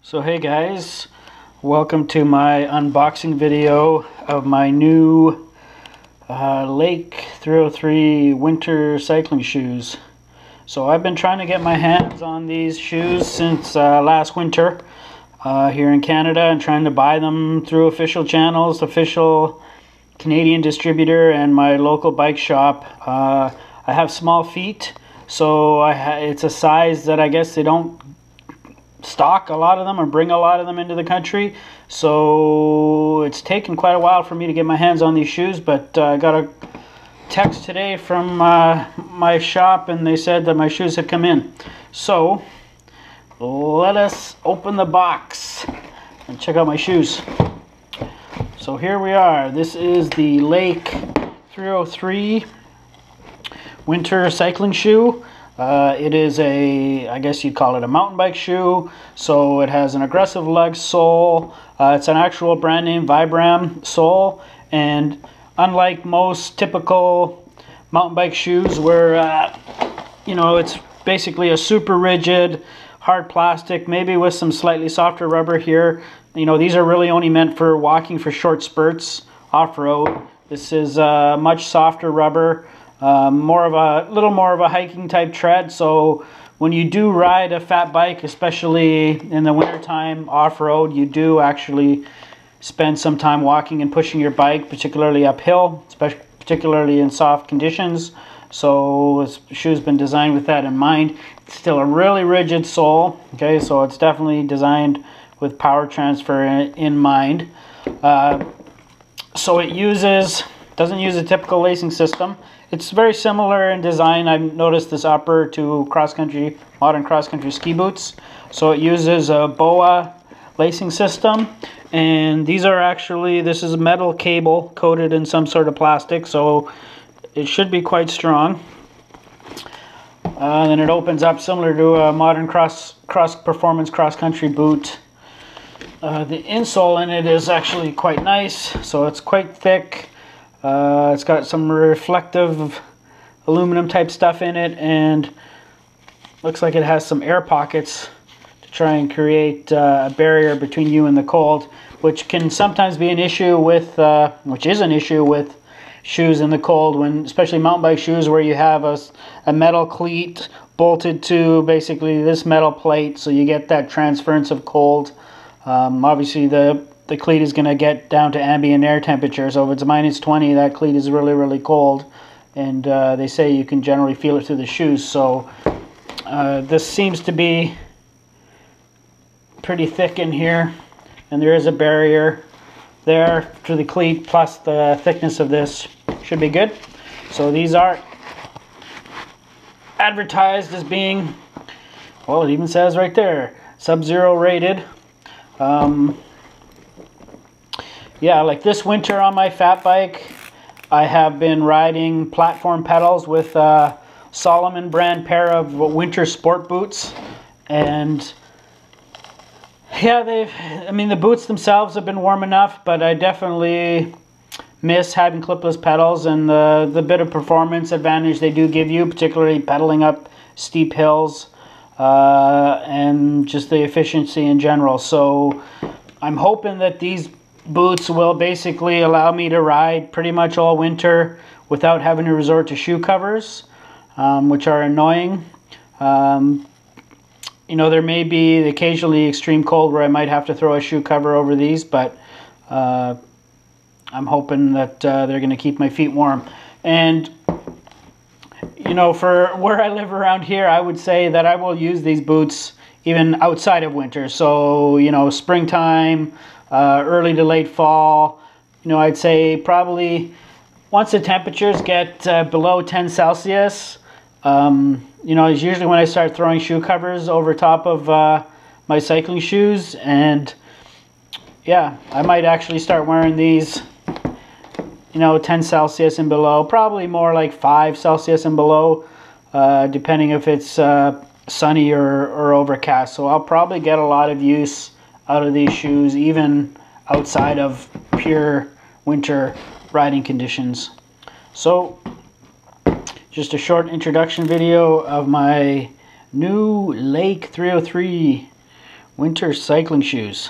So hey guys, welcome to my unboxing video of my new Lake 303 winter cycling shoes. So I've been trying to get my hands on these shoes since last winter here in Canada, and trying to buy them through official channels, official Canadian distributor, and my local bike shop. I have small feet, so it's a size that I guess they don't stock a lot of them or bring a lot of them into the country, so it's taken quite a while for me to get my hands on these shoes. But I got a text today from my shop, and they said that my shoes had come in. So let us open the box and check out my shoes. So here we are. This is the Lake 303 winter cycling shoe. It is I guess you'd call it a mountain bike shoe. So it has an aggressive lug sole. It's an actual brand name Vibram sole. And unlike most typical mountain bike shoes where, it's basically a super rigid, hard plastic, maybe with some slightly softer rubber here. These are really only meant for walking for short spurts off-road. This is much softer rubber. Little more of a hiking type tread, so when you do ride a fat bike, especially in the wintertime off-road, you do actually spend some time walking and pushing your bike, particularly uphill, particularly in soft conditions. So this shoe's been designed with that in mind. It's still a really rigid sole, okay, so it's definitely designed with power transfer in mind. So it doesn't use a typical lacing system. It's very similar in design. I've noticed this upper to modern cross-country ski boots. So it uses a BOA lacing system, and this is metal cable coated in some sort of plastic, so it should be quite strong. Then it opens up similar to a modern performance cross-country boot. The insole in it is actually quite nice, so it's quite thick. It's got some reflective aluminum type stuff in it, and looks like it has some air pockets to try and create a barrier between you and the cold, which can sometimes be an issue with, which is an issue with shoes in the cold, especially mountain bike shoes, where you have a metal cleat bolted to basically this metal plate, so you get that transference of cold. Obviously the cleat is going to get down to ambient air temperature, so if it's -20, that cleat is really, really cold, and they say you can generally feel it through the shoes. So this seems to be pretty thick in here, and there is a barrier there to the cleat, plus the thickness of this should be good. So these are advertised as being, well, it even says right there, Sub-Zero rated. Yeah, like this winter on my fat bike, I have been riding platform pedals with a Salomon brand pair of winter sport boots. And yeah, the boots themselves have been warm enough, but I definitely miss having clipless pedals and the bit of performance advantage they do give you, particularly pedaling up steep hills, and just the efficiency in general. So I'm hoping that these boots will basically allow me to ride pretty much all winter without having to resort to shoe covers, which are annoying. There may be occasionally extreme cold where I might have to throw a shoe cover over these, but I'm hoping that they're going to keep my feet warm. And for where I live around here, I would say that I will use these boots even outside of winter. So springtime, early to late fall, I'd say probably once the temperatures get below 10 Celsius, is usually when I start throwing shoe covers over top of my cycling shoes. And yeah, I might actually start wearing these 10 Celsius and below, probably more like 5 Celsius and below, depending if it's sunny or overcast. So I'll probably get a lot of use out of these shoes, even outside of pure winter riding conditions. So just a short introduction video of my new Lake 303 Winter cycling shoes.